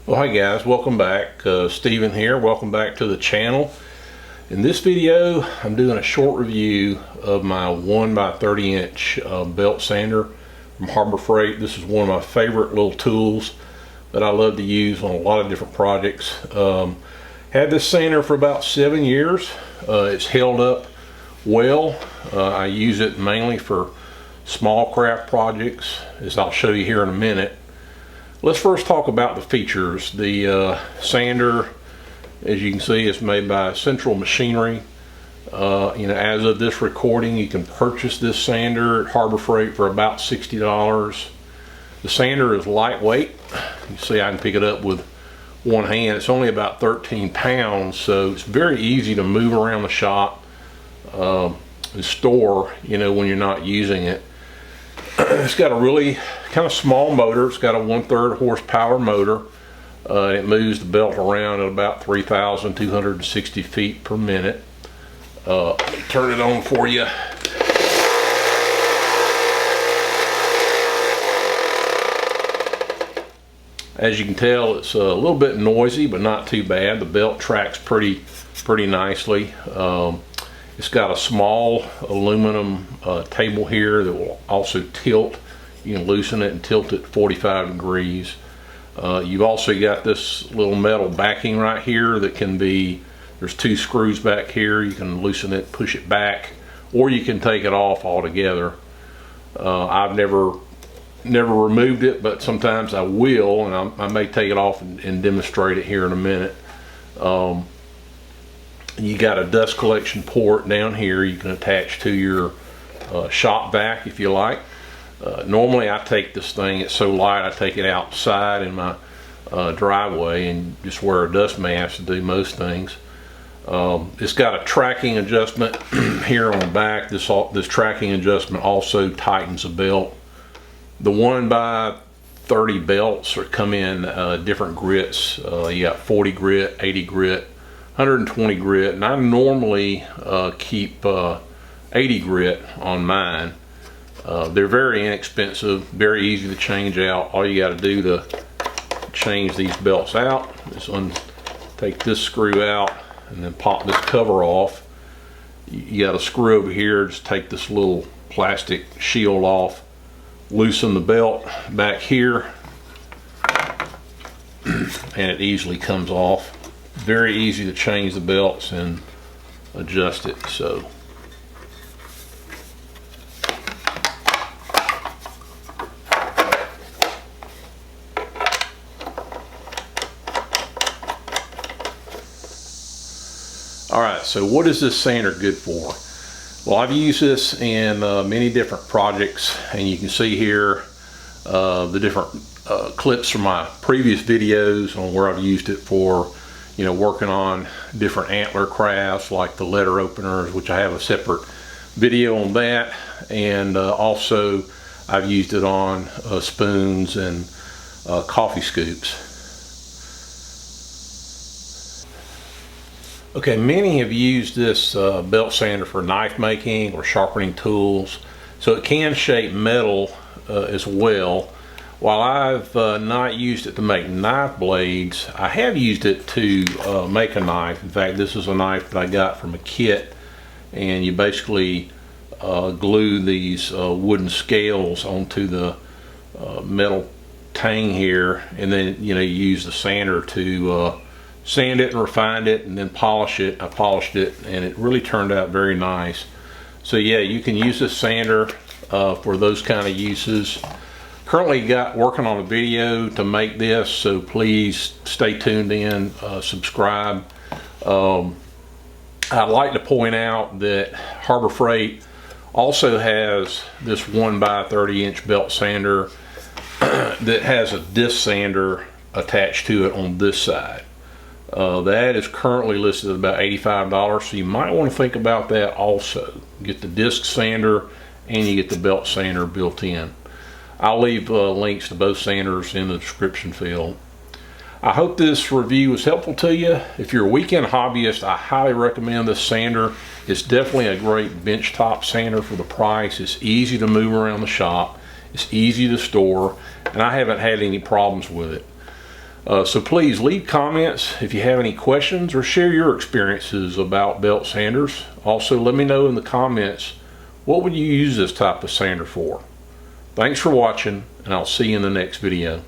Well, hi guys, welcome back. Steven here. Welcome back to the channel. In this video, I'm doing a short review of my 1x30 inch belt sander from Harbor Freight. This is one of my favorite little tools that I love to use on a lot of different projects. Had this sander for about 7 years. It's held up well. I use it mainly for small craft projects, as I'll show you here in a minute. Let's first talk about the features. The sander, as you can see, is made by Central Machinery. As of this recording, you can purchase this sander at Harbor Freight for about $60. The sander is lightweight. You see I can pick it up with one hand. It's only about 13 pounds, so it's very easy to move around the shop and store, when you're not using it. It's got a really kind of small motor. It's got a 1/3 horsepower motor. It moves the belt around at about 3,260 feet per minute. Turn it on for you. As you can tell, it's a little bit noisy, but not too bad. The belt tracks pretty nicely. It's got a small aluminum table here that will also tilt. You can loosen it and tilt it 45 degrees. You've also got this little metal backing right here that can be, there's 2 screws back here. You can loosen it, push it back, or you can take it off altogether. I've never removed it, but sometimes I will, and I may take it off and demonstrate it here in a minute. You got a dust collection port down here you can attach to your shop vac if you like. Normally I take this thing, it's so light I take it outside in my driveway and just wear a dust mask to do most things. It's got a tracking adjustment here on the back. This tracking adjustment also tightens the belt. The 1x30 belts come in different grits. You got 40 grit, 80 grit, 120 grit, and I normally keep 80 grit on mine. They're very inexpensive, very easy to change out. All you got to do to change these belts out is take this screw out and then pop this cover off. You got a screw over here, just take this little plastic shield off, loosen the belt back here, and it easily comes off. Very easy to change the belts and adjust it. So alright, so what is this sander good for? Well, I've used this in many different projects, and you can see here the different clips from my previous videos on where I've used it for working on different antler crafts like the letter openers, which I have a separate video on that, and also I've used it on spoons and coffee scoops. Okay, many have used this belt sander for knife making or sharpening tools, so it can shape metal as well. While I've not used it to make knife blades, I have used it to make a knife. In fact, this is a knife that I got from a kit, and you basically glue these wooden scales onto the metal tang here, and then you use the sander to sand it and refine it and then polish it. I polished it and it really turned out very nice. So yeah, you can use this sander for those kind of uses. Currently working on a video to make this, so please stay tuned in, subscribe. I'd like to point out that Harbor Freight also has this 1x30 inch belt sander that has a disc sander attached to it on this side. That is currently listed at about $85, so you might want to think about that also. Get the disc sander and you get the belt sander built in. I'll leave links to both sanders in the description field. I hope this review was helpful to you. If you're a weekend hobbyist, I highly recommend this sander. It's definitely a great benchtop sander for the price. It's easy to move around the shop. It's easy to store, and I haven't had any problems with it. So please leave comments if you have any questions or share your experiences about belt sanders. Also, let me know in the comments, what would you use this type of sander for? Thanks for watching, and I'll see you in the next video.